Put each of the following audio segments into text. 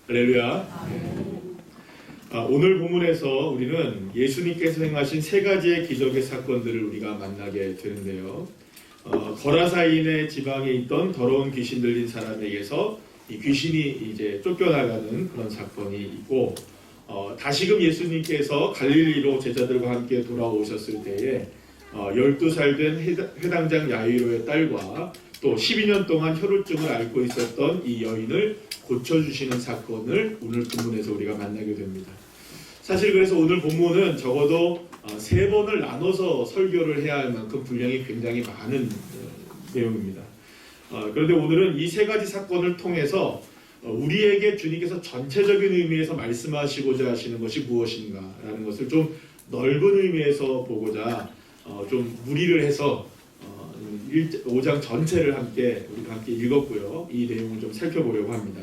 할렐루야. 오늘 본문에서 우리는 예수님께서 행하신 세 가지의 기적의 사건들을 우리가 만나게 되는데요. 거라사인의 지방에 있던 더러운 귀신 들린 사람에게서 이 귀신이 이제 쫓겨나가는 그런 사건이 있고, 다시금 예수님께서 갈릴리로 제자들과 함께 돌아오셨을 때에 12살 된 회당장 야이로의 딸과 또 12년 동안 혈루증을 앓고 있었던 이 여인을 고쳐주시는 사건을 오늘 본문에서 우리가 만나게 됩니다. 사실 그래서 오늘 본문은 적어도 3번을 나눠서 설교를 해야 할 만큼 분량이 굉장히 많은 내용입니다. 그런데 오늘은 이 세 가지 사건을 통해서 우리에게 주님께서 전체적인 의미에서 말씀하시고자 하시는 것이 무엇인가 라는 것을 좀 넓은 의미에서 보고자 좀 무리를 해서 5장 전체를 우리가 함께 읽었고요. 이 내용을 좀 살펴보려고 합니다.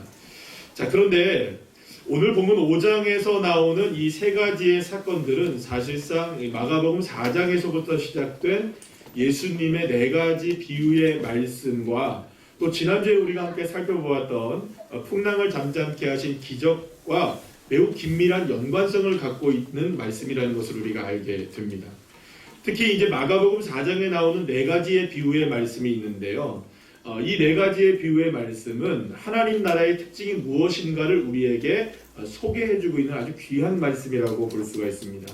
자, 그런데 오늘 본문 5장에서 나오는 이 세 가지의 사건들은 사실상 마가복음 4장에서부터 시작된 예수님의 4가지 비유의 말씀과 또 지난주에 우리가 함께 살펴보았던 풍랑을 잠잠케 하신 기적과 매우 긴밀한 연관성을 갖고 있는 말씀이라는 것을 우리가 알게 됩니다. 특히 이제 마가복음 4장에 나오는 4가지의 비유의 말씀이 있는데요. 이 4가지의 비유의 말씀은 하나님 나라의 특징이 무엇인가를 우리에게 소개해주고 있는 아주 귀한 말씀이라고 볼 수가 있습니다.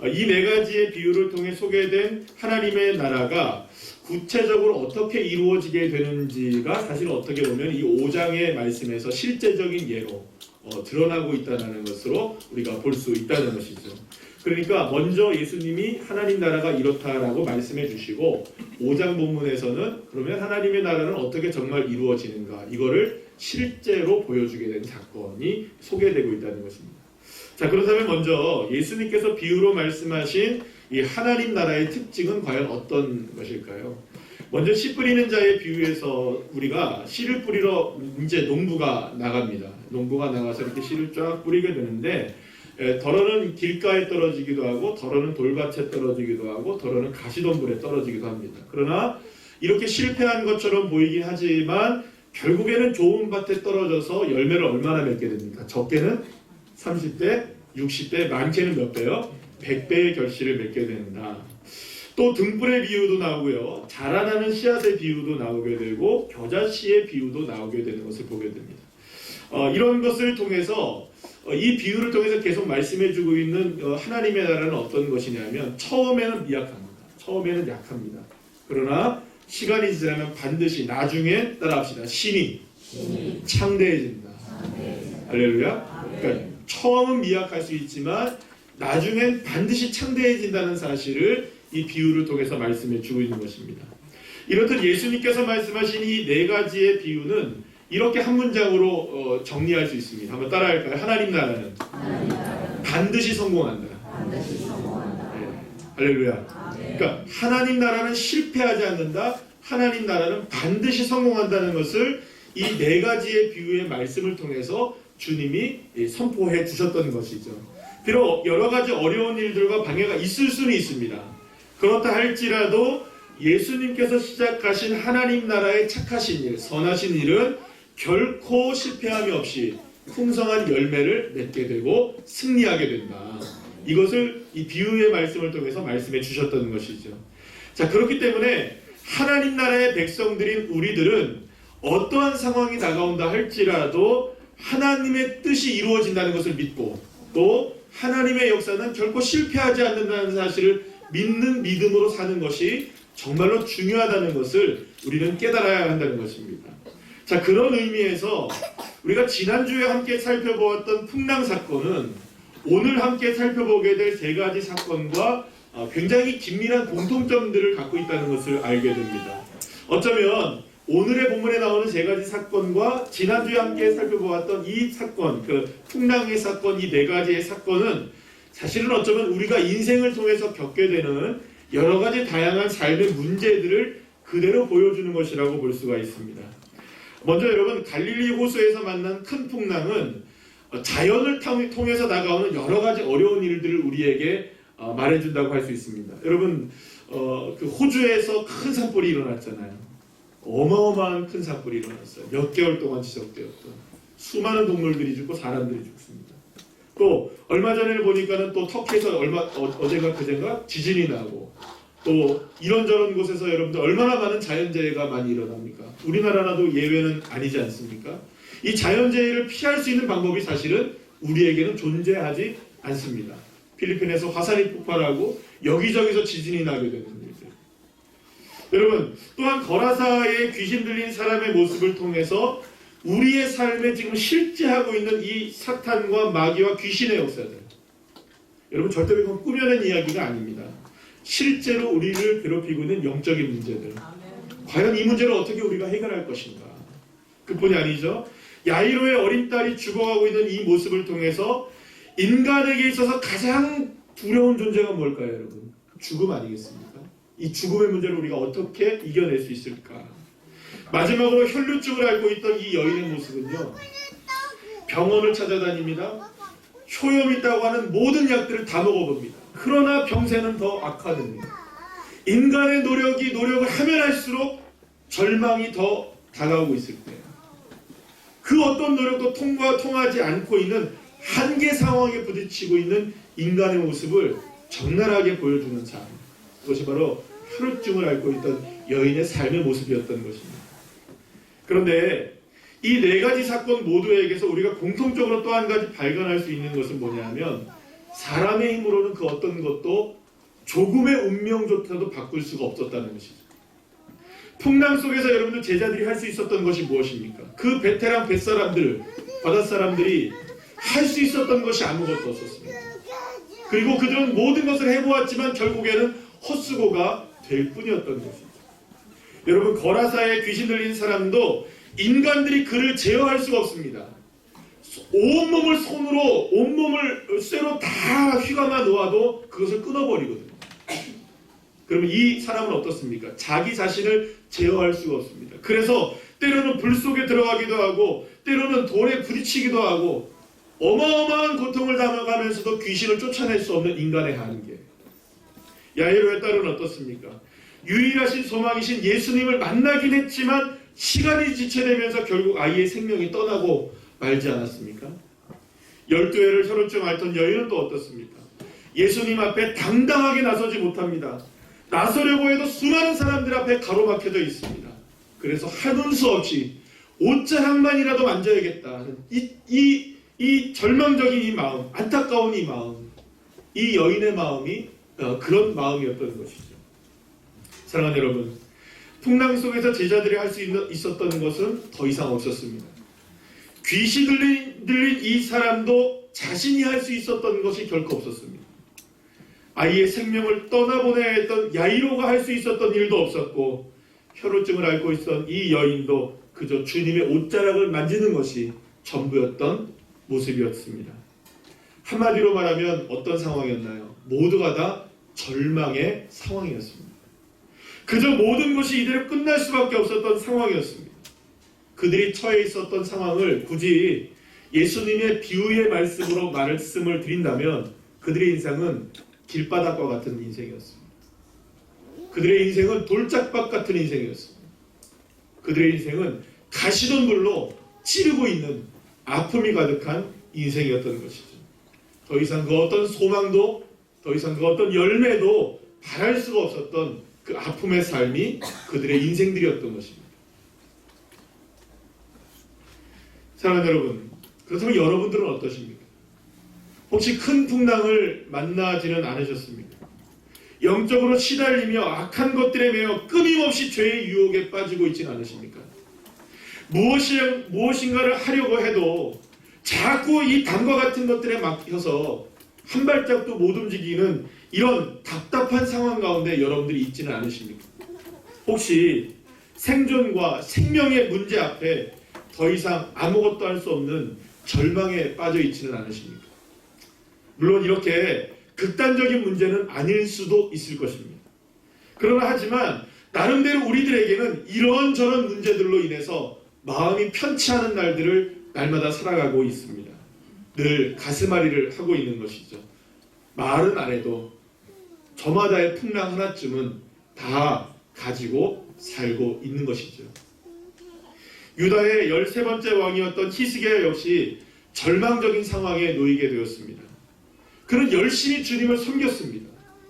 이 4가지의 비유를 통해 소개된 하나님의 나라가 구체적으로 어떻게 이루어지게 되는지가 사실 어떻게 보면 이 5장의 말씀에서 실제적인 예로 드러나고 있다는 것으로 우리가 볼 수 있다는 것이죠. 그러니까 먼저 예수님이 하나님 나라가 이렇다라고 말씀해 주시고 5장 본문에서는 그러면 하나님의 나라는 어떻게 정말 이루어지는가, 이거를 실제로 보여주게 된 사건이 소개되고 있다는 것입니다. 자, 그렇다면 먼저 예수님께서 비유로 말씀하신 이 하나님 나라의 특징은 과연 어떤 것일까요? 먼저 씨 뿌리는 자의 비유에서 우리가 씨를 뿌리러 이제 농부가 나갑니다. 농부가 나가서 이렇게 씨를 쫙 뿌리게 되는데, 덜어는 길가에 떨어지기도 하고, 덜어는 돌밭에 떨어지기도 하고, 덜어는 가시덤불에 떨어지기도 합니다. 그러나 이렇게 실패한 것처럼 보이긴 하지만 결국에는 좋은 밭에 떨어져서 열매를 얼마나 맺게 됩니까? 적게는 30배, 60배, 많게는 몇 배요? 100배의 결실을 맺게 된다. 또 등불의 비유도 나오고요. 자라나는 씨앗의 비유도 나오게 되고, 겨자씨의 비유도 나오게 되는 것을 보게 됩니다. 이런 것을 통해서 이 비유를 통해서 계속 말씀해주고 있는 하나님의 나라는 어떤 것이냐면, 처음에는 미약합니다. 처음에는 약합니다. 그러나 시간이 지나면 반드시 나중에 따라합시다. 신이 창대해진다. 할렐루야. 그러니까 처음은 미약할 수 있지만 나중엔 반드시 창대해진다는 사실을 이 비유를 통해서 말씀해주고 있는 것입니다. 이렇듯 예수님께서 말씀하신 이 4가지의 비유는 이렇게 한 문장으로 정리할 수 있습니다. 한번 따라할까요? 하나님 나라는 반드시 성공한다. 네. 할렐루야. 그러니까 하나님 나라는 실패하지 않는다. 하나님 나라는 반드시 성공한다는 것을 이 4가지의 비유의 말씀을 통해서 주님이 선포해 주셨던 것이죠. 비록 여러 가지 어려운 일들과 방해가 있을 수는 있습니다. 그렇다 할지라도 예수님께서 시작하신 하나님 나라의 착하신 일, 선하신 일은 결코 실패함이 없이 풍성한 열매를 맺게 되고 승리하게 된다. 이것을 이 비유의 말씀을 통해서 말씀해 주셨던 것이죠. 자, 그렇기 때문에 하나님 나라의 백성들인 우리들은 어떠한 상황이 다가온다 할지라도 하나님의 뜻이 이루어진다는 것을 믿고, 또 하나님의 역사는 결코 실패하지 않는다는 사실을 믿는 믿음으로 사는 것이 정말로 중요하다는 것을 우리는 깨달아야 한다는 것입니다. 자, 그런 의미에서 우리가 지난주에 함께 살펴보았던 풍랑 사건은 오늘 함께 살펴보게 될 3가지 사건과 굉장히 긴밀한 공통점들을 갖고 있다는 것을 알게 됩니다. 어쩌면 오늘의 본문에 나오는 3가지 사건과 지난주에 함께 살펴보았던 이 사건, 그 풍랑의 사건, 이 4가지의 사건은 사실은 어쩌면 우리가 인생을 통해서 겪게 되는 여러 가지 다양한 삶의 문제들을 그대로 보여주는 것이라고 볼 수가 있습니다. 먼저 여러분, 갈릴리 호수에서 만난 큰 풍랑은 자연을 통해서 다가오는 여러 가지 어려운 일들을 우리에게 말해준다고 할 수 있습니다. 여러분, 그 호주에서 큰 산불이 일어났잖아요. 어마어마한 큰 산불이 일어났어요. 몇 개월 동안 지속되었던. 수많은 동물들이 죽고 사람들이 죽습니다. 또 얼마 전에 보니까는 또 터키에서 어제가 그젠가 지진이 나고 또 이런저런 곳에서 여러분들 얼마나 많은 자연재해가 많이 일어납니까? 우리나라라도 예외는 아니지 않습니까? 이 자연재해를 피할 수 있는 방법이 사실은 우리에게는 존재하지 않습니다. 필리핀에서 화산이 폭발하고 여기저기서 지진이 나게 되는 일들. 여러분, 또한 거라사의 귀신 들린 사람의 모습을 통해서 우리의 삶에 지금 실제하고 있는 이 사탄과 마귀와 귀신의 역사들, 여러분 절대 그건 꾸며낸 이야기가 아닙니다. 실제로 우리를 괴롭히고 있는 영적인 문제들, 과연 이 문제를 어떻게 우리가 해결할 것인가? 그뿐이 아니죠. 야이로의 어린 딸이 죽어가고 있는 이 모습을 통해서 인간에게 있어서 가장 두려운 존재가 뭘까요, 여러분? 죽음 아니겠습니까? 이 죽음의 문제를 우리가 어떻게 이겨낼 수 있을까? 마지막으로 혈루증을 앓고 있던 이 여인의 모습은요, 병원을 찾아다닙니다. 효염이 있다고 하는 모든 약들을 다 먹어봅니다. 그러나 병세는 더 악화됩니다. 인간의 노력을 하면 할수록 절망이 더 다가오고 있을 때예요. 그 어떤 노력도 통하지 않고 있는 한계 상황에 부딪히고 있는 인간의 모습을 적나라하게 보여주는 삶, 그것이 바로 혈루증을 앓고 있던 여인의 삶의 모습이었던 것입니다. 그런데 이 네 가지 사건 모두에게서 우리가 공통적으로 또 한 가지 발견할 수 있는 것은 뭐냐면, 사람의 힘으로는 그 어떤 것도 조금의 운명조차도 바꿀 수가 없었다는 것이죠. 풍랑 속에서 여러분들 제자들이 할 수 있었던 것이 무엇입니까? 그 베테랑 뱃사람들, 바닷사람들이 할 수 있었던 것이 아무것도 없었습니다. 그리고 그들은 모든 것을 해보았지만 결국에는 헛수고가 될 뿐이었던 것이죠. 여러분, 거라사에 귀신 들린 사람도 인간들이 그를 제어할 수가 없습니다. 온몸을 손으로, 온몸을 쇠로 다 휘감아 놓아도 그것을 끊어버리거든요. 그러면 이 사람은 어떻습니까? 자기 자신을 제어할 수가 없습니다. 그래서 때로는 불 속에 들어가기도 하고 때로는 돌에 부딪히기도 하고 어마어마한 고통을 담아가면서도 귀신을 쫓아낼 수 없는 인간의 한계. 야이로의 딸은 어떻습니까? 유일하신 소망이신 예수님을 만나긴 했지만 시간이 지체되면서 결국 아이의 생명이 떠나고 말지 않았습니까? 12회를 혈루증 앓던 여인은 또 어떻습니까? 예수님 앞에 당당하게 나서지 못합니다. 나서려고 해도 수많은 사람들 앞에 가로막혀져 있습니다. 그래서 하는 수 없이 옷자락만이라도 만져야겠다 하는 이 절망적인 이 마음, 안타까운 이 마음, 이 여인의 마음이 그런 마음이었던 것이죠. 사랑하는 여러분, 풍랑 속에서 제자들이 할 수 있었던 것은 더 이상 없었습니다. 귀신 들린 이 사람도 자신이 할 수 있었던 것이 결코 없었습니다. 아이의 생명을 떠나보내야 했던 야이로가 할 수 있었던 일도 없었고, 혈루증을 앓고 있었던 이 여인도 그저 주님의 옷자락을 만지는 것이 전부였던 모습이었습니다. 한마디로 말하면 어떤 상황이었나요? 모두가 다 절망의 상황이었습니다. 그저 모든 것이 이대로 끝날 수밖에 없었던 상황이었습니다. 그들이 처해 있었던 상황을 굳이 예수님의 비유의 말씀을 드린다면 그들의 인생은 길바닥과 같은 인생이었습니다. 그들의 인생은 돌짝밭 같은 인생이었습니다. 그들의 인생은 가시던 불로 찌르고 있는 아픔이 가득한 인생이었던 것이죠. 더 이상 그 어떤 소망도, 더 이상 그 어떤 열매도 바랄 수가 없었던 그 아픔의 삶이 그들의 인생들이었던 것입니다. 사랑하는 여러분, 그렇다면 여러분들은 어떠십니까? 혹시 큰 풍랑을 만나지는 않으셨습니까? 영적으로 시달리며 악한 것들에 매여 끊임없이 죄의 유혹에 빠지고 있지는 않으십니까? 무엇인가를 하려고 해도 자꾸 이 담과 같은 것들에 막혀서 한 발짝도 못 움직이는 이런 답답한 상황 가운데 여러분들이 있지는 않으십니까? 혹시 생존과 생명의 문제 앞에 더 이상 아무것도 할 수 없는 절망에 빠져 있지는 않으십니까? 물론 이렇게 극단적인 문제는 아닐 수도 있을 것입니다. 그러나 하지만 나름대로 우리들에게는 이런저런 문제들로 인해서 마음이 편치 않은 날들을 날마다 살아가고 있습니다. 늘 가슴앓이를 하고 있는 것이죠. 말은 안 해도 저마다의 풍랑 하나쯤은 다 가지고 살고 있는 것이죠. 유다의 13번째 왕이었던 히스기야 역시 절망적인 상황에 놓이게 되었습니다. 그는 열심히 주님을 섬겼습니다.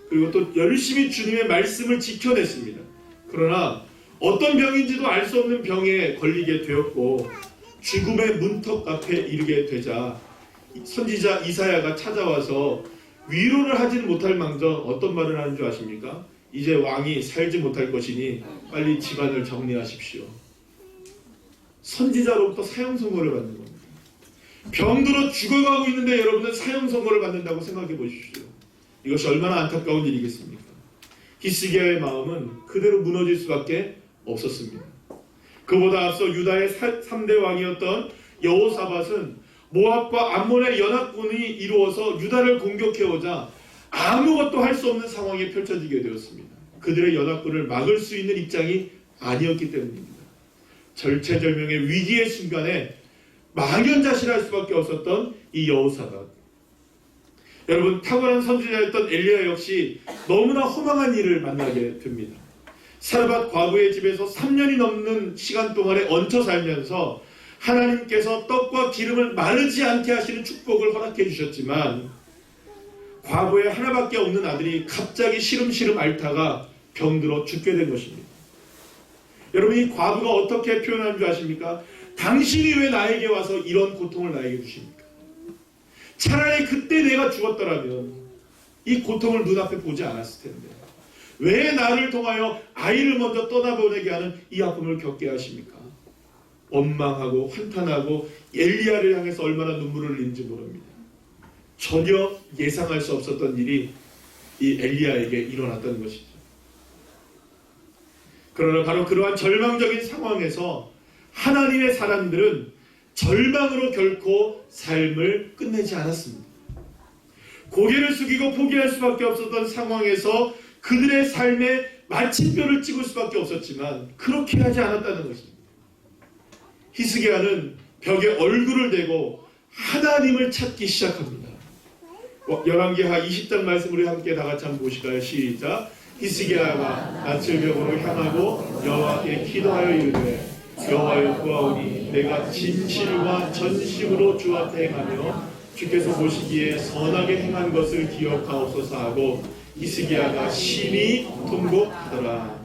그리고 또 열심히 주님의 말씀을 지켜냈습니다. 그러나 어떤 병인지도 알 수 없는 병에 걸리게 되었고 죽음의 문턱 앞에 이르게 되자 선지자 이사야가 찾아와서 위로를 하지는 못할 망정 어떤 말을 하는 줄 아십니까? 이제 왕이 살지 못할 것이니 빨리 집안을 정리하십시오. 선지자로부터 사형 선고를 받는 겁니다. 병들어 죽어가고 있는데 여러분은 사형 선고를 받는다고 생각해 보십시오. 이것이 얼마나 안타까운 일이겠습니까? 히스기야의 마음은 그대로 무너질 수밖에 없었습니다. 그보다 앞서 유다의 3대 왕이었던 여호사밧은 모압과 암몬의 연합군이 이루어서 유다를 공격해오자 아무것도 할 수 없는 상황이 펼쳐지게 되었습니다. 그들의 연합군을 막을 수 있는 입장이 아니었기 때문입니다. 절체절명의 위기의 순간에 망연자실할 수밖에 없었던 이 여호사밧. 여러분, 탁월한 선지자였던 엘리야 역시 너무나 허망한 일을 만나게 됩니다. 사르밧 과부의 집에서 3년이 넘는 시간 동안에 얹혀 살면서 하나님께서 떡과 기름을 마르지 않게 하시는 축복을 허락해 주셨지만 과부의 하나밖에 없는 아들이 갑자기 시름시름 앓다가 병들어 죽게 된 것입니다. 여러분, 이 과부가 어떻게 표현하는 줄 아십니까? 당신이 왜 나에게 와서 이런 고통을 나에게 주십니까? 차라리 그때 내가 죽었더라면 이 고통을 눈앞에 보지 않았을 텐데 왜 나를 통하여 아이를 먼저 떠나보내게 하는 이 아픔을 겪게 하십니까? 원망하고 환탄하고 엘리야를 향해서 얼마나 눈물을 흘리는지 모릅니다. 전혀 예상할 수 없었던 일이 이 엘리야에게 일어났던 것이죠. 그러나 바로 그러한 절망적인 상황에서 하나님의 사람들은 절망으로 결코 삶을 끝내지 않았습니다. 고개를 숙이고 포기할 수밖에 없었던 상황에서 그들의 삶에 마침표를 찍을 수밖에 없었지만 그렇게 하지 않았다는 것입니다. 히스기야는 벽에 얼굴을 대고 하나님을 찾기 시작합니다. 열왕기하 20장 말씀 우리 함께 다 같이 한번 보실까요? 시작. 히스기야가 낯을 벽으로 향하고 여호와께 기도하여 이르되 여호와여 구하오니 내가 진실과 전심으로 주 앞에 행하며 주께서 보시기에 선하게 행한 것을 기억하옵소서 하고 히스기야가 심히 통곡하더라.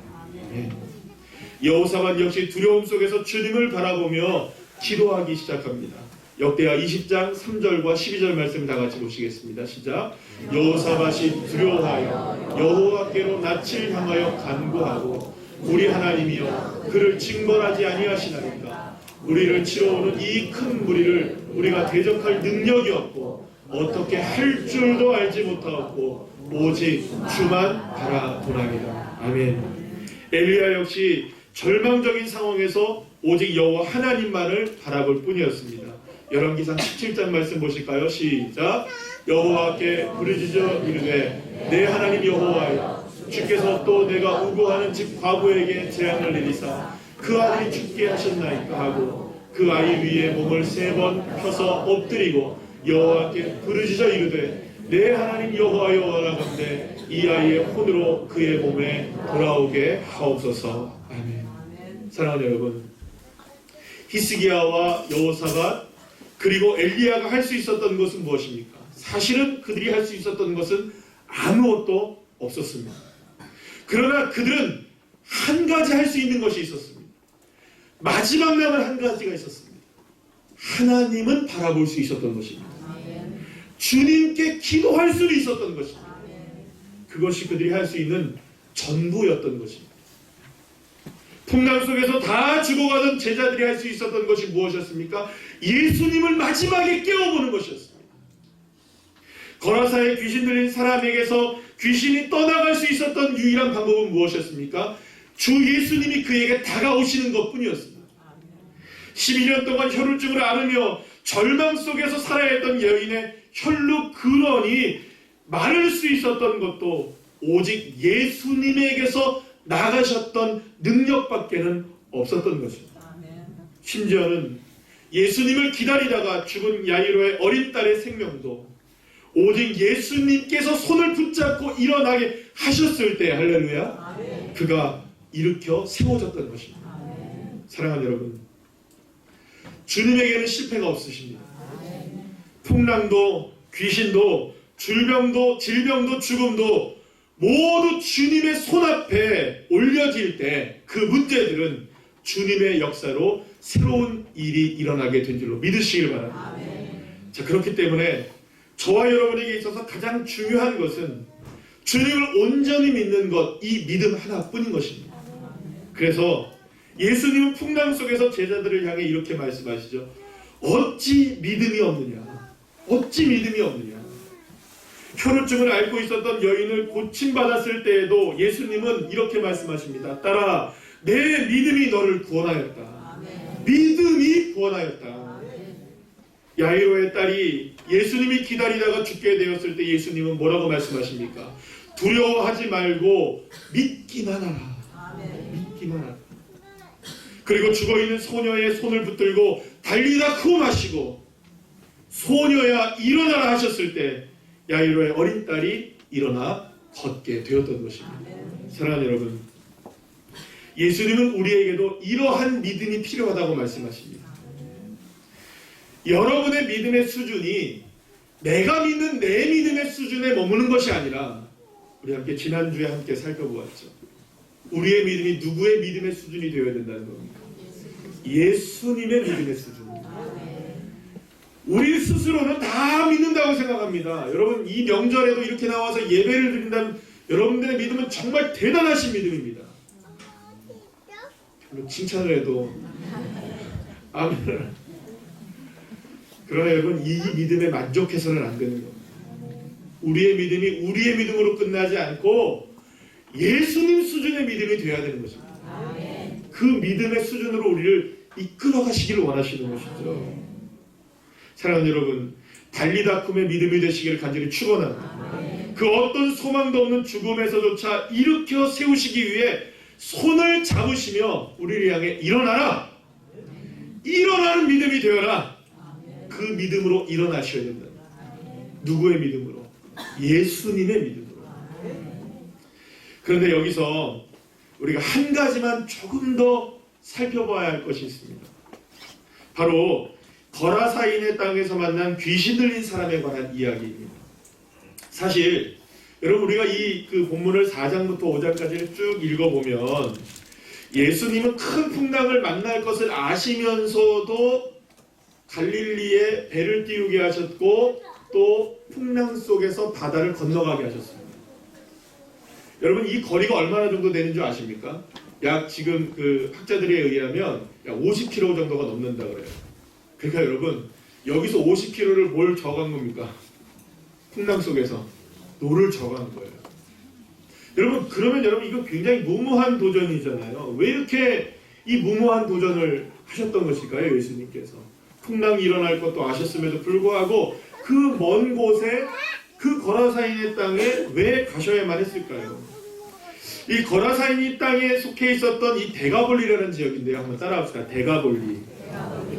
여호사밧 역시 두려움 속에서 주님을 바라보며 기도하기 시작합니다. 역대하 20장 3절과 12절 말씀 다 같이 보시겠습니다. 시작. 여호사밧이 두려워하여 여호와께로 낯을 향하여 간구하고 우리 하나님이여 그를 징벌하지 아니하시나이까. 우리를 치러오는 이 큰 무리를 우리가 대적할 능력이 없고 어떻게 할 줄도 알지 못하였고 오직 주만 바라보나이다. 아멘. 엘리야 역시 절망적인 상황에서 오직 여호와 하나님만을 바라볼 뿐이었습니다. 열왕기상 17장 말씀 보실까요? 시작. 여호와께 부르짖어 이르되 내 하나님 여호와여 주께서 또 내가 우고하는 집 과부에게 재앙을 내리사 그 아들이 죽게 하셨나이까 하고 그 아이 위에 몸을 3번 펴서 엎드리고 여호와께 부르짖어 이르되 내 하나님 여호와여 원하건대 이 아이의 혼으로 그의 몸에 돌아오게 하옵소서. 아멘. 사랑하는 여러분, 히스기야와 여호사밧 그리고 엘리야가 할 수 있었던 것은 무엇입니까? 사실은 그들이 할 수 있었던 것은 아무것도 없었습니다. 그러나 그들은 한 가지 할 수 있는 것이 있었습니다. 마지막 남은 한 가지가 있었습니다. 하나님은 바라볼 수 있었던 것입니다. 주님께 기도할 수도 있었던 것입니다. 그것이 그들이 할 수 있는 전부였던 것입니다. 풍랑 속에서 다 죽어가던 제자들이 할 수 있었던 것이 무엇이었습니까? 예수님을 마지막에 깨워보는 것이었습니다. 거라사에 귀신 들린 사람에게서 귀신이 떠나갈 수 있었던 유일한 방법은 무엇이었습니까? 주 예수님이 그에게 다가오시는 것뿐이었습니다. 12년 동안 혈루증을 앓으며 절망 속에서 살아야 했던 여인의 혈루 근원이 마를 수 있었던 것도 오직 예수님에게서 나가셨던 능력밖에는 없었던 것입니다. 심지어는 예수님을 기다리다가 죽은 야이로의 어린 딸의 생명도 오직 예수님께서 손을 붙잡고 일어나게 하셨을 때 할렐루야 그가 일으켜 세워졌던 것입니다. 사랑하는 여러분, 주님에게는 실패가 없으십니다. 풍랑도 귀신도 질병도 죽음도 모두 주님의 손앞에 올려질 때 그 문제들은 주님의 역사로 새로운 일이 일어나게 된 줄로 믿으시길 바랍니다. 자, 그렇기 때문에 저와 여러분에게 있어서 가장 중요한 것은 주님을 온전히 믿는 것, 이 믿음 하나뿐인 것입니다. 그래서 예수님은 풍랑 속에서 제자들을 향해 이렇게 말씀하시죠. 어찌 믿음이 없느냐. 어찌 믿음이 없느냐. 혈루증을 앓고 있었던 여인을 고침받았을 때에도 예수님은 이렇게 말씀하십니다. 딸아, 내 믿음이 너를 구원하였다. 믿음이 구원하였다. 야이로의 딸이 예수님이 기다리다가 죽게 되었을 때 예수님은 뭐라고 말씀하십니까? 두려워하지 말고 믿기만 하라. 믿기만 하라. 그리고 죽어있는 소녀의 손을 붙들고 달리다 크고 마시고 소녀야 일어나라 하셨을 때 야이로의 어린 딸이 일어나 걷게 되었던 것입니다. 사랑하는 여러분, 예수님은 우리에게도 이러한 믿음이 필요하다고 말씀하십니다. 여러분의 믿음의 수준이 내가 믿는 내 믿음의 수준에 머무는 것이 아니라 우리 함께 지난주에 함께 살펴보았죠. 우리의 믿음이 누구의 믿음의 수준이 되어야 된다는 겁니까? 예수님의 믿음의 수준. 우리 스스로는 다 믿는다고 생각합니다. 여러분, 이 명절에도 이렇게 나와서 예배를 드린다면 여러분들의 믿음은 정말 대단하신 믿음입니다. 별로 칭찬을 해도 아멘. 그러나 여러분, 이 믿음에 만족해서는 안 되는 겁니다. 우리의 믿음이 우리의 믿음으로 끝나지 않고 예수님 수준의 믿음이 되어야 되는 것입니다. 그 믿음의 수준으로 우리를 이끌어 가시기를 원하시는 것이죠. 사랑하는 여러분, 달리다쿰의 믿음이 되시기를 간절히 축원합니다. 그 어떤 소망도 없는 죽음에서조차 일으켜 세우시기 위해 손을 잡으시며 우리를 향해 일어나라! 일어나는 믿음이 되어라! 그 믿음으로 일어나셔야 된다. 누구의 믿음으로? 예수님의 믿음으로. 그런데 여기서 우리가 한 가지만 조금 더 살펴봐야 할 것이 있습니다. 바로 거라사인의 땅에서 만난 귀신 들린 사람에 관한 이야기입니다. 사실 여러분, 우리가 이 본문을 4장부터 5장까지를 쭉 읽어보면 예수님은 큰 풍랑을 만날 것을 아시면서도 갈릴리에 배를 띄우게 하셨고 또 풍랑 속에서 바다를 건너가게 하셨습니다. 여러분, 이 거리가 얼마나 정도 되는 줄 아십니까? 약 지금 학자들에 의하면 약 50km 정도가 넘는다 그래요. 그러니까 여러분, 여기서 50km를 뭘 저간 겁니까? 풍랑 속에서 노를 저간 거예요. 여러분, 그러면 여러분, 이거 굉장히 무모한 도전이잖아요. 왜 이렇게 이 무모한 도전을 하셨던 것일까요? 예수님께서 풍랑이 일어날 것도 아셨음에도 불구하고 그 먼 곳에 그 거라사인의 땅에 왜 가셔야만 했을까요? 이 거라사인이 땅에 속해 있었던 이 데가볼리라는 지역인데요. 한번 따라합시다. 데가볼리.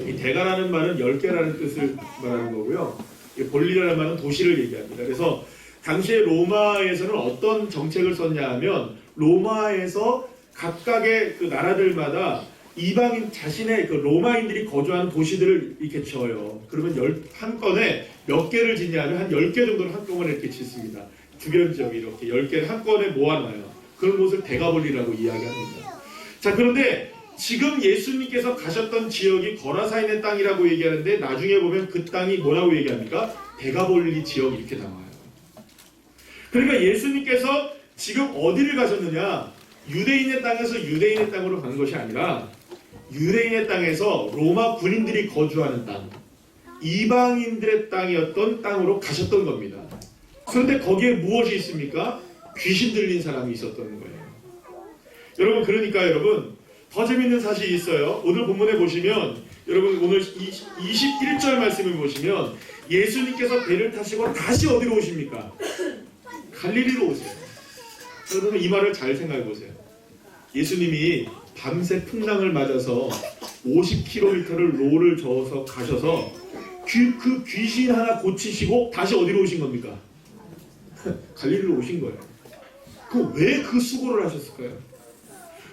이 데가라는 말은 10개라는 뜻을 말하는 거고요. 이 볼리라는 말은 도시를 얘기합니다. 그래서 당시에 로마에서는 어떤 정책을 썼냐 하면 로마에서 각각의 그 나라들마다 이방인 자신의 그 로마인들이 거주하는 도시들을 이렇게 지어요. 그러면 한 건에 몇 개를 짓냐면 한 10개 정도를 한꺼번에 이렇게 짓습니다. 주변 지역에 이렇게 10개를 한꺼번에 모아놔요. 그런 곳을 데가볼리라고 이야기합니다. 자, 그런데 지금 예수님께서 가셨던 지역이 거라사인의 땅이라고 얘기하는데 나중에 보면 그 땅이 뭐라고 얘기합니까? 데가볼리 지역 이렇게 나와요. 그러니까 예수님께서 지금 어디를 가셨느냐? 유대인의 땅에서 유대인의 땅으로 간 것이 아니라 유대인의 땅에서 로마 군인들이 거주하는 땅, 이방인들의 땅이었던 땅으로 가셨던 겁니다. 그런데 거기에 무엇이 있습니까? 귀신 들린 사람이 있었던 거예요. 여러분, 그러니까 여러분, 더 재밌는 사실이 있어요. 오늘 본문에 보시면 여러분, 오늘 21절 말씀을 보시면 예수님께서 배를 타시고 다시 어디로 오십니까? 갈릴리로 오세요. 여러분, 이 말을 잘 생각해 보세요. 예수님이 밤새 풍랑을 맞아서 50km를 로를 저어서 가셔서 그 귀신 하나 고치시고 다시 어디로 오신 겁니까? 갈릴리로 오신 거예요. 왜 그 수고를 하셨을까요?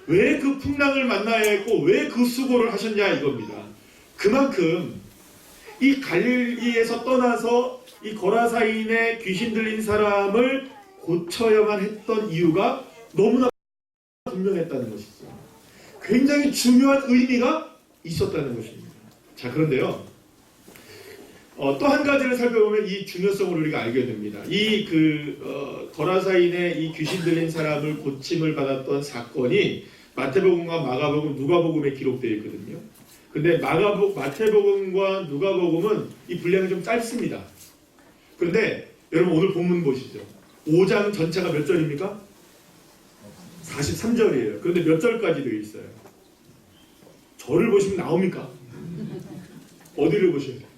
왜 그 풍랑을 만나야 했고 왜 그 수고를 하셨냐 이겁니다. 그만큼 이 갈릴리에서 떠나서 이 거라사인의 귀신 들린 사람을 고쳐야만 했던 이유가 너무나 분명했다는 것이죠. 굉장히 중요한 의미가 있었다는 것입니다. 자, 그런데요, 또 한 가지를 살펴보면 이 중요성을 우리가 알게 됩니다. 이 거라사인의 이 귀신 들린 사람을 고침을 받았던 사건이 마태복음과 마가복음, 누가복음에 기록되어 있거든요. 근데 마태복음과 누가복음은 이 분량이 좀 짧습니다. 그런데 여러분 오늘 본문 보시죠. 5장 전체가 몇 절입니까? 43절이에요. 그런데 몇 절까지 되어 있어요? 절을 보시면 나옵니까? 어디를 보셔야 돼요?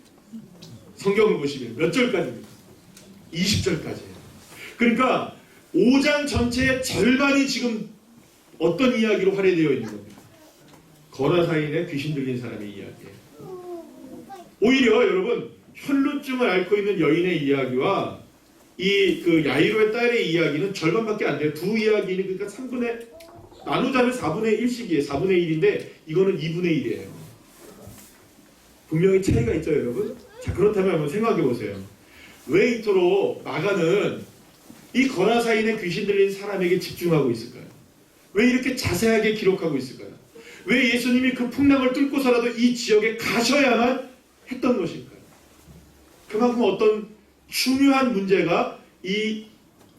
성경을 보시면 몇 절까지입니까? 20절까지예요. 그러니까 5장 전체의 절반이 지금 어떤 이야기로 할애되어 있는 겁니다. 거라사인의 귀신 들린 사람의 이야기예요. 오히려 여러분 혈루증을 앓고 있는 여인의 이야기와 이 야이로의 딸의 이야기는 절반밖에 안 돼요. 두 이야기는 그러니까 3분의 나누자면 4분의 1씩이에요. 4분의 1인데 이거는 2분의 1이에요. 분명히 차이가 있죠, 여러분? 자, 그렇다면 한번 생각해 보세요. 왜 이토록 마가는 이 거라사인의 귀신 들린 사람에게 집중하고 있을까요? 왜 이렇게 자세하게 기록하고 있을까요? 왜 예수님이 그 풍랑을 뚫고서라도 이 지역에 가셔야만 했던 것일까요? 그만큼 어떤 중요한 문제가 이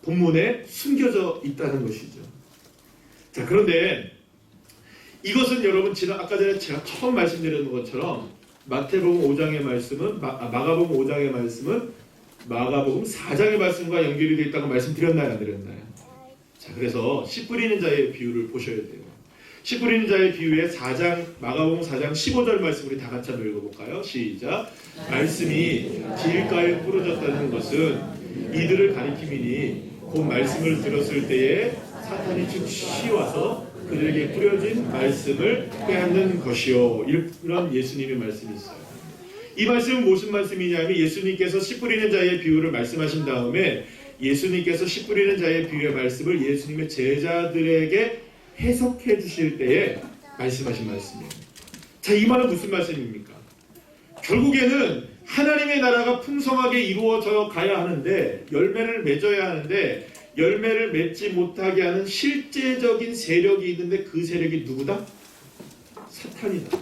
본문에 숨겨져 있다는 것이죠. 자, 그런데 이것은 여러분 아까 전에 제가 처음 말씀드렸던 것처럼 마태복음 5장의 말씀은 마가복음 5장의 말씀은 마가복음 4장의 말씀과 연결이 되어 있다고 말씀드렸나요? 안 드렸나요? 자, 그래서 씨 뿌리는 자의 비유를 보셔야 돼요. 씨 뿌리는 자의 비유의 마가복음 4장 15절 말씀 우리 다 같이 한번 읽어볼까요? 시작. 말씀이 길가에 뿌려졌다는 것은 이들을 가리킴이니 곧 말씀을 들었을 때에 사탄이 즉시 와서 그들에게 뿌려진 말씀을 빼앗는 것이요. 이런 예수님의 말씀이 있어요. 이 말씀은 무슨 말씀이냐면 예수님께서 씨 뿌리는 자의 비유를 말씀하신 다음에 예수님께서 씨 뿌리는 자의 비유의 말씀을 예수님의 제자들에게 해석해 주실 때에 말씀하신 말씀이에요. 자, 이 말은 무슨 말씀입니까? 결국에는 하나님의 나라가 풍성하게 이루어져 가야 하는데 열매를 맺어야 하는데 열매를 맺지 못하게 하는 실제적인 세력이 있는데 그 세력이 누구다? 사탄이다.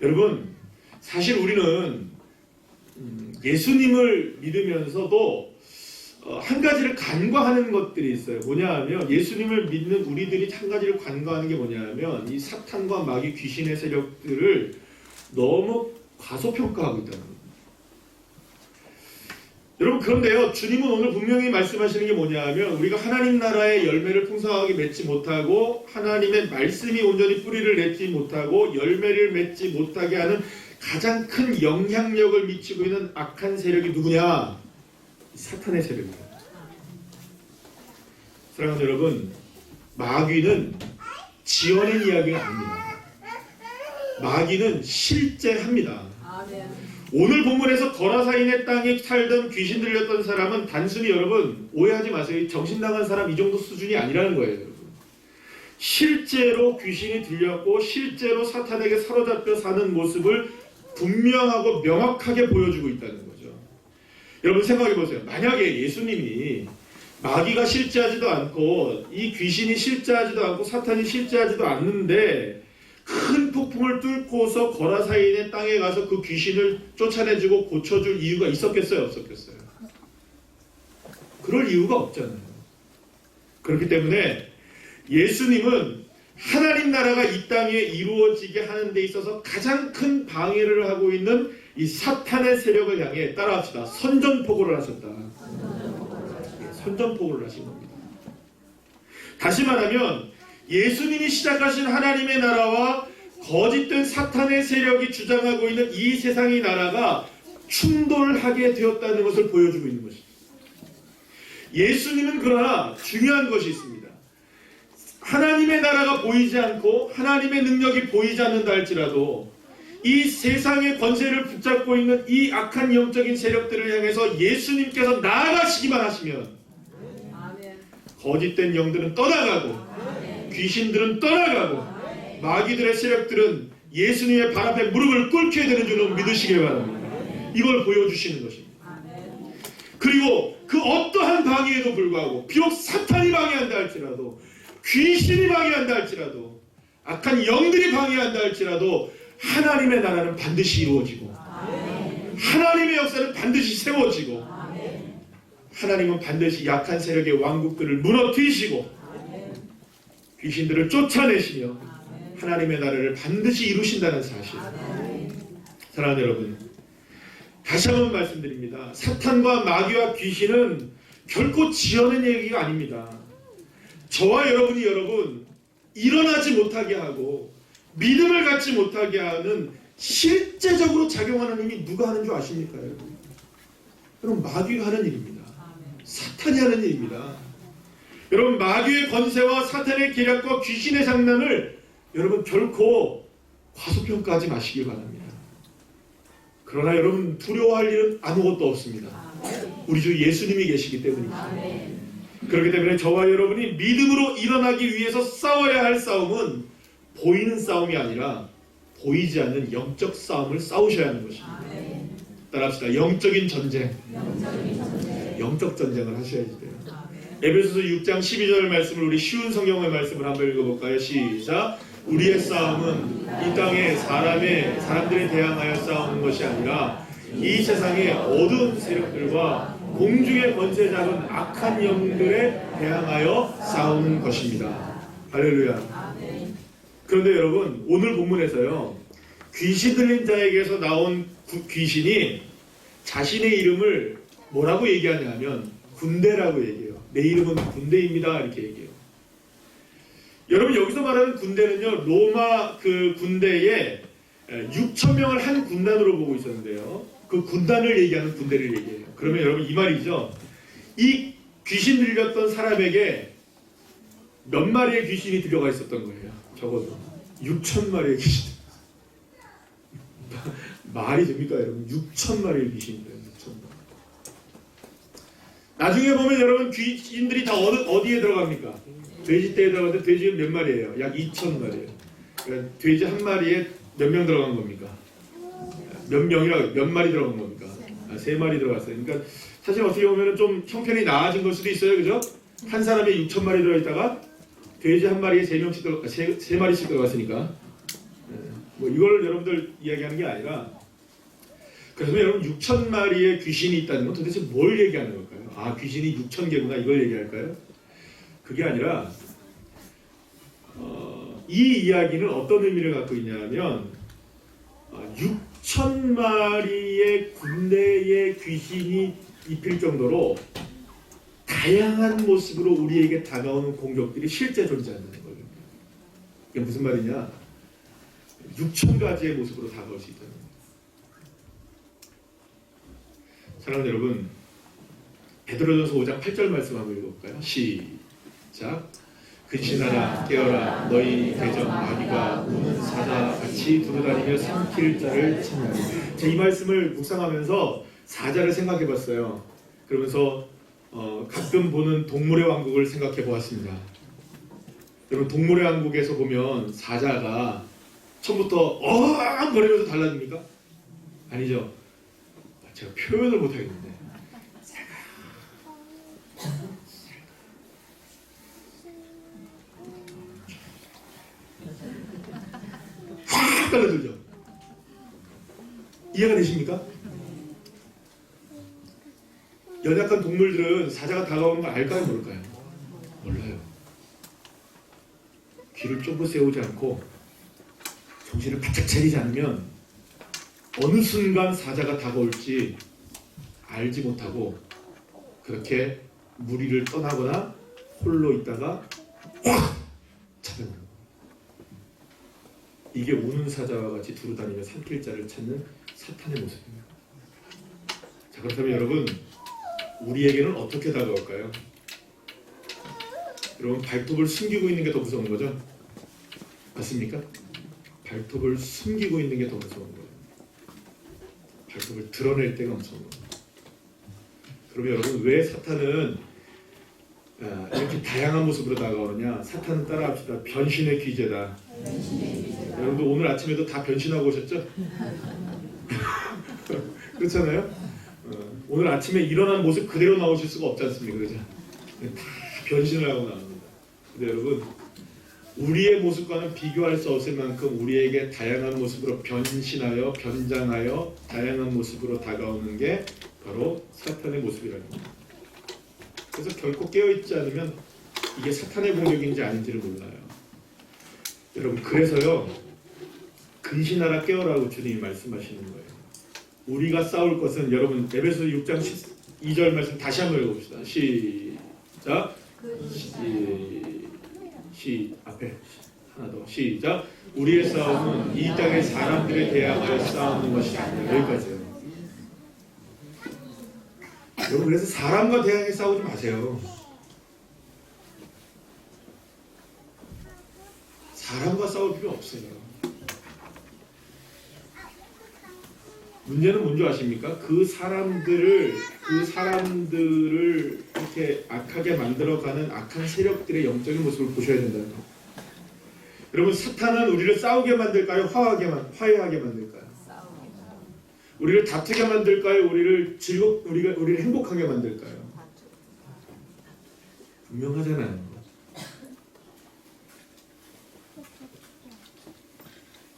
여러분, 사실 우리는 예수님을 믿으면서도 한 가지를 간과하는 것들이 있어요. 뭐냐 하면 예수님을 믿는 우리들이 한 가지를 간과하는 게 뭐냐 하면 이 사탄과 마귀 귀신의 세력들을 너무 과소평가하고 있다는 거예요. 여러분, 그런데요, 주님은 오늘 분명히 말씀하시는 게 뭐냐 하면 우리가 하나님 나라의 열매를 풍성하게 맺지 못하고 하나님의 말씀이 온전히 뿌리를 내지 못하고 열매를 맺지 못하게 하는 가장 큰 영향력을 미치고 있는 악한 세력이 누구냐? 사탄의 세력입니다. 사랑하는 여러분, 마귀는 지어낸 이야기가 아닙니다. 마귀는 실제합니다. 오늘 본문에서 거라사인의 땅에 살던 귀신 들렸던 사람은 단순히 여러분 오해하지 마세요. 정신나간 사람 이 정도 수준이 아니라는 거예요. 여러분. 실제로 귀신이 들렸고 실제로 사탄에게 사로잡혀 사는 모습을 분명하고 명확하게 보여주고 있다는 거죠. 여러분 생각해 보세요. 만약에 예수님이 마귀가 실제하지도 않고 이 귀신이 실제하지도 않고 사탄이 실제하지도 않는데 큰 폭풍을 뚫고서 거라사인의 땅에 가서 그 귀신을 쫓아내주고 고쳐줄 이유가 있었겠어요? 없었겠어요? 그럴 이유가 없잖아요. 그렇기 때문에 예수님은 하나님 나라가 이 땅에 이루어지게 하는 데 있어서 가장 큰 방해를 하고 있는 이 사탄의 세력을 향해 따라합시다. 선전포고를 하셨다. 선전포고를 하신 겁니다. 다시 말하면 예수님이 시작하신 하나님의 나라와 거짓된 사탄의 세력이 주장하고 있는 이 세상의 나라가 충돌하게 되었다는 것을 보여주고 있는 것입니다. 예수님은 그러나 중요한 것이 있습니다. 하나님의 나라가 보이지 않고 하나님의 능력이 보이지 않는다 할지라도 이 세상의 권세를 붙잡고 있는 이 악한 영적인 세력들을 향해서 예수님께서 나아가시기만 하시면 거짓된 영들은 떠나가고 귀신들은 떠나가고 마귀들의 세력들은 예수님의 발 앞에 무릎을 꿇게 되는 줄로 믿으시길 바랍니다. 이걸 보여주시는 것입니다. 그리고 그 어떠한 방해에도 불구하고 비록 사탄이 방해한다 할지라도, 귀신이 방해한다 할지라도, 악한 영들이 방해한다 할지라도 하나님의 나라는 반드시 이루어지고, 하나님의 역사는 반드시 세워지고, 하나님은 반드시 약한 세력의 왕국들을 무너뜨리시고 귀신들을 쫓아내시며 하나님의 나라를 반드시 이루신다는 사실. 사랑하는 여러분, 다시 한번 말씀드립니다. 사탄과 마귀와 귀신은 결코 지어낸 얘기가 아닙니다. 저와 여러분이 일어나지 못하게 하고 믿음을 갖지 못하게 하는 실제적으로 작용하는 힘이 누가 하는 줄 아십니까? 여러분, 마귀가 하는 일입니다. 사탄이 하는 일입니다. 여러분, 마귀의 권세와 사탄의 계략과 귀신의 장난을 여러분 결코 과소평가하지 마시길 바랍니다. 그러나 여러분, 두려워할 일은 아무것도 없습니다. 우리 주 예수님이 계시기 때문입니다. 그렇기 때문에 저와 여러분이 믿음으로 일어나기 위해서 싸워야 할 싸움은 보이는 싸움이 아니라 보이지 않는 영적 싸움을 싸우셔야 하는 것입니다. 따라합시다. 영적인 전쟁. 영적 전쟁을 하셔야지 돼요. 에베소서 6장 12절 말씀을, 우리 쉬운 성경의 말씀을 한번 읽어볼까요? 시작. 우리의 싸움은 이 땅의 사람들에 대항하여 싸우는 것이 아니라 이 세상의 어두운 세력들과 공중의 권세 잡은 악한 영들에 대항하여 싸우는 것입니다. 할렐루야. 그런데 여러분, 오늘 본문에서요, 귀신 들린 자에게서 나온 귀신이 자신의 이름을 뭐라고 얘기하냐면 군대라고 얘기해요. 내 이름은 군대입니다, 이렇게 얘기해요. 여러분, 여기서 말하는 군대는요, 로마 그 군대에 6,000명을 한 군단으로 보고 있었는데요, 그 군단을 얘기하는 군대를 얘기해요. 그러면 여러분, 이 말이죠. 이 귀신 들렸던 사람에게 몇 마리의 귀신이 들어가 있었던 거예요. 적어도 6,000마리의 귀신. 말이 됩니까, 여러분? 6,000마리의 귀신이에요. 6,000마리. 나중에 보면 여러분, 귀신들이 다 어디에 들어갑니까? 돼지떼에 들어가는데 돼지는 몇 마리예요? 약 2,000마리예요. 그러니까 돼지 한 마리에 몇 명 들어간 겁니까? 몇 명이라고, 몇 마리 들어간 겁니까? 3마리 들어갔어요. 그러니까 사실 어떻게 보면 좀 형편이 나아진 걸 수도 있어요. 그죠? 한 사람에 6,000마리 들어있다가 돼지 한 마리에 3마리씩 들어갔으니까. 뭐 이걸 여러분들 이야기하는 게 아니라, 그래서 여러분 6,000마리의 귀신이 있다는 건 도대체 뭘 얘기하는 걸까요? 아, 귀신이 6,000개구나, 이걸 얘기할까요? 그게 아니라 이 이야기는 어떤 의미를 갖고 있냐면 6,000마리의 군대의 귀신이 입힐 정도로 다양한 모습으로 우리에게 다가오는 공격들이 실제 존재한다는 거예요. 이게 무슨 말이냐? 6,000가지의 모습으로 다가올 수 있다는 거예요. 사랑하는 여러분, 베드로전서 5장 8절 말씀 한번 읽어볼까요? 시작. 근신하라, 깨어라, 너희 대적 마귀가 우는 사자같이 두루다니며 삼킬 자를 찾느니라. 이 말씀을 묵상하면서 사자를 생각해봤어요. 그러면서 가끔 보는 동물의 왕국을 생각해 보았습니다. 여러분, 동물의 왕국에서 보면 사자가 처음부터 어앙 거리면서 달라집니까? 아니죠. 제가 표현을 못하겠는데 확 달라들죠. 이해가 되십니까? 연약한 동물들은 사자가 다가오는 걸 알까요, 모를까요? 몰라요. 귀를 쫑긋 세우지 않고 정신을 바짝 차리지 않으면 어느 순간 사자가 다가올지 알지 못하고 그렇게 무리를 떠나거나 홀로 있다가 확 잡아버려요. 이게 우는 사자와 같이 두루다니며 삼킬 자를 찾는 사탄의 모습입니다. 자, 그렇다면 여러분, 우리에게는 어떻게 다가올까요? 여러분, 발톱을 숨기고 있는 게 더 무서운 거죠? 맞습니까? 발톱을 숨기고 있는 게 더 무서운 거예요. 발톱을 드러낼 때가 무서운 거예요. 그러면 여러분, 왜 사탄은 이렇게 다양한 모습으로 다가오느냐? 사탄은 따라합시다. 변신의 귀재다. 여러분들 오늘 아침에도 다 변신하고 오셨죠? 그렇잖아요? 오늘 아침에 일어난 모습 그대로 나오실 수가 없지 않습니까? 그죠? 다 변신을 하고 나옵니다. 근데 여러분, 우리의 모습과는 비교할 수 없을 만큼 우리에게 다양한 모습으로 변신하여 변장하여 다양한 모습으로 다가오는 게 바로 사탄의 모습이라는 겁니다. 그래서 결코 깨어있지 않으면 이게 사탄의 공격인지 아닌지를 몰라요. 여러분, 그래서요, 근신하라 깨어라고 주님이 말씀하시는 거예요. 우리가 싸울 것은, 여러분 에베소 6장 2절 말씀 다시 한번 읽어봅시다. 시작. 앞에 하나 더 시작. 우리의 싸움은 이 땅의 사람들에 대항하여 싸우는 것이 아니라. 여기까지요. 여러분, 그래서 사람과 대항해 싸우지 마세요. 사람과 싸울 필요 없어요. 문제는 뭔지 아십니까? 그 사람들을 이렇게 악하게 만들어가는 악한 세력들의 영적인 모습을 보셔야 된다는 겁니다. 여러분, 사탄은 우리를 싸우게 만들까요? 화해하게 만들까요? 우리를 다투게 만들까요? 우리를 행복하게 만들까요? 분명하잖아요.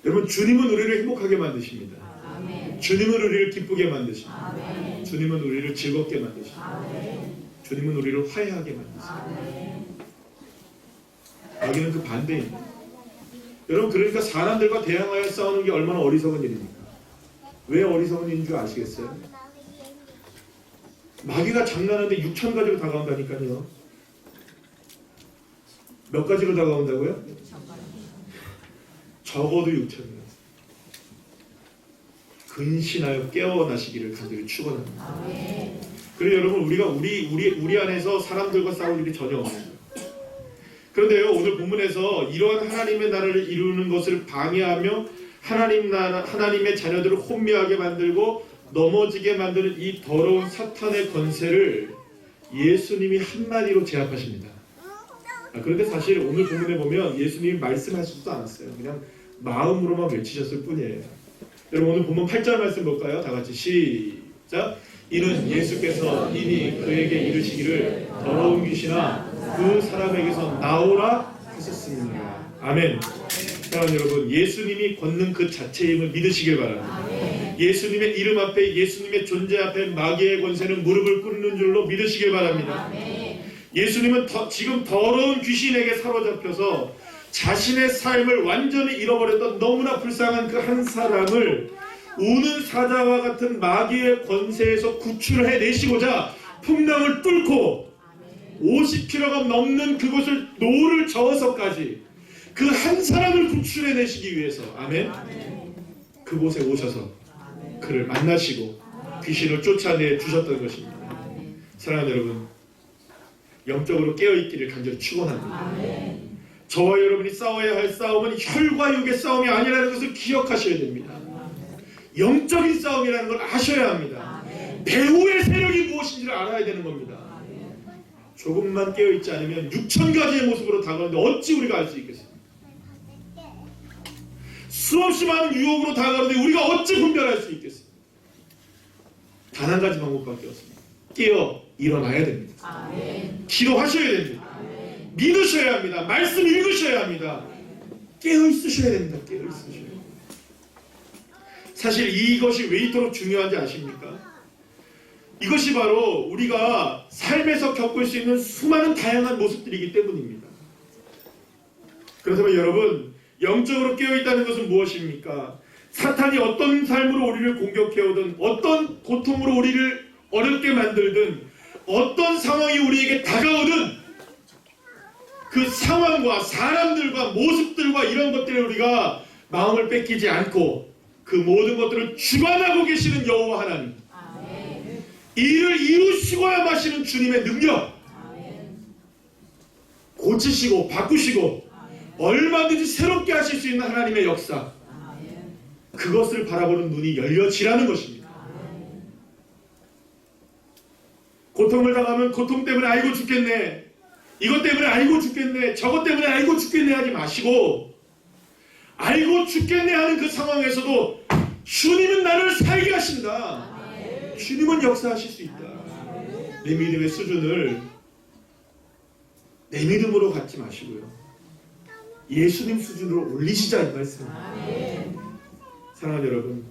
여러분, 주님은 우리를 행복하게 만드십니다. 주님은 우리를 기쁘게 만드십니다. 주님은 우리를 즐겁게 만드십니다. 주님은 우리를 화해하게 만드십니다. 여기는 그 반대입니다. 여러분, 그러니까 사람들과 대항하여 싸우는 게 얼마나 어리석은 일입니까? 왜 어리석은 일인 줄 아시겠어요? 마귀가 장난하는데 6천 가지로 다가온다니까요. 몇 가지로 다가온다고요? 적어도 6천이요. 근신하여 깨어나시기를 간절히 축원합니다. 그리고 여러분, 우리가 우리 안에서 사람들과 싸울 일이 전혀 없는 거예요. 그런데요, 오늘 본문에서 이러한 하나님의 나라를 이루는 것을 방해하며 하나님의 자녀들을 혼미하게 만들고 넘어지게 만드는 이 더러운 사탄의 권세를 예수님이 한마디로 제압하십니다. 그런데 사실 오늘 본문에 보면 예수님이 말씀하시지도 않았어요. 그냥 마음으로만 외치셨을 뿐이에요. 여러분, 오늘 본문 8절 말씀 볼까요? 다 같이 시작. 이는 예수께서 이니 그에게 이르시기를 더러운 귀신아 그 사람에게서 나오라 하셨습니다. 아멘. 사랑하는 여러분, 예수님이 걷는 그 자체의 힘을 믿으시길 바랍니다. 예수님의 이름 앞에, 예수님의 존재 앞에 마귀의 권세는 무릎을 꿇는 줄로 믿으시길 바랍니다. 예수님은 지금 더러운 귀신에게 사로잡혀서 자신의 삶을 완전히 잃어버렸던 너무나 불쌍한 그 한 사람을 우는 사자와 같은 마귀의 권세에서 구출해내시고자 풍랑을 뚫고 50km가 넘는 그곳을 노를 저어서까지 그 한 사람을 구출해내시기 위해서, 아멘, 그곳에 오셔서 그를 만나시고 귀신을 쫓아내 주셨던 것입니다. 사랑하는 여러분, 영적으로 깨어있기를 간절히 축원합니다. 저와 여러분이 싸워야 할 싸움은 혈과 육의 싸움이 아니라는 것을 기억하셔야 됩니다. 영적인 싸움이라는 걸 아셔야 합니다. 배후의 세력이 무엇인지를 알아야 되는 겁니다. 조금만 깨어있지 않으면 6천 가지의 모습으로 다가오는데 어찌 우리가 알 수 있겠습니까? 수없이 많은 유혹으로 다가오는데 우리가 어찌 분별할 수 있겠습니까? 단 한 가지 방법밖에 없습니다. 깨어 일어나야 됩니다. 기도하셔야 됩니다. 믿으셔야 합니다. 말씀 읽으셔야 합니다. 깨어있으셔야 됩니다. 깨어있으셔야 됩니다. 사실 이것이 왜 이토록 중요한지 아십니까? 이것이 바로 우리가 삶에서 겪을 수 있는 수많은 다양한 모습들이기 때문입니다. 그렇다면 여러분, 영적으로 깨어있다는 것은 무엇입니까? 사탄이 어떤 삶으로 우리를 공격해오든, 어떤 고통으로 우리를 어렵게 만들든, 어떤 상황이 우리에게 다가오든 그 상황과 사람들과 모습들과 이런 것들에 우리가 마음을 뺏기지 않고 그 모든 것들을 주관하고 계시는 여호와 하나님, 이를 이루시고야 마시는 주님의 능력, 고치시고 바꾸시고 얼마든지 새롭게 하실 수 있는 하나님의 역사, 그것을 바라보는 눈이 열려지라는 것입니다. 고통을 당하면 고통 때문에 아이고 죽겠네, 이것 때문에 아이고 죽겠네, 저것 때문에 아이고 죽겠네 하지 마시고 알고 죽겠네 하는 그 상황에서도 주님은 나를 살게 하신다. 주님은 역사하실 수 있다. 내 믿음의 수준을 내 믿음으로 갖지 마시고요, 예수님 수준으로 올리시자 이 말씀입니다. 사랑하는 여러분,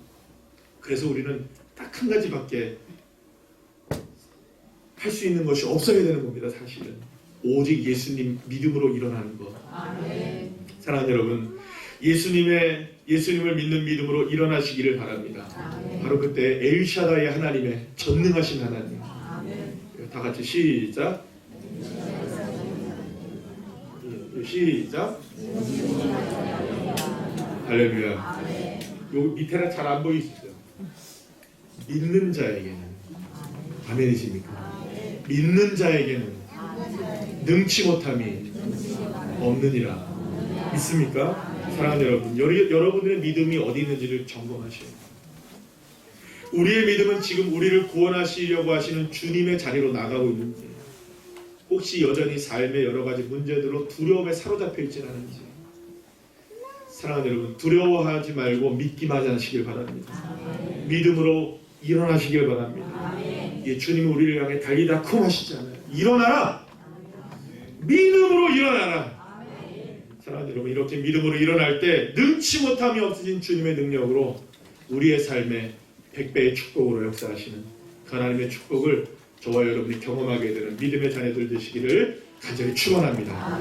그래서 우리는 딱 한 가지밖에 할 수 있는 것이 없어야 되는 겁니다. 사실은 오직 예수님 믿음으로 일어나는 것. 사랑하는 여러분, 예수님을 믿는 믿음으로 일어나시기를 바랍니다. 바로 그때 엘샤다이 하나님의 전능하신 하나님. 다 같이 시작. 시작. 할렐루야. 여기 밑에는 잘 안 보이시죠? 믿는 자에게는, 아멘이십니까? 믿는 자에게는 능치 못함이 없느니라. 믿습니까? 사랑하는 여러분, 여러분들의 믿음이 어디 있는지를 점검하셔야 돼요. 우리의 믿음은 지금 우리를 구원하시려고 하시는 주님의 자리로 나가고 있는지, 혹시 여전히 삶의 여러 가지 문제들로 두려움에 사로잡혀 있지는 않은지. 사랑하는 여러분, 두려워하지 말고 믿기만 하시길 바랍니다. 믿음으로 일어나시길 바랍니다. 예, 주님이 우리를 향해 달리다 쿵 하시잖아요. 일어나라! 믿음으로 일어나라! 사랑하는 여러분, 이렇게 믿음으로 일어날 때 능치 못함이 없으신 주님의 능력으로 우리의 삶에 100배의 축복으로 역사하시는 그 하나님의 축복을 저와 여러분이 경험하게 되는 믿음의 자녀들 되시기를 간절히 축원합니다.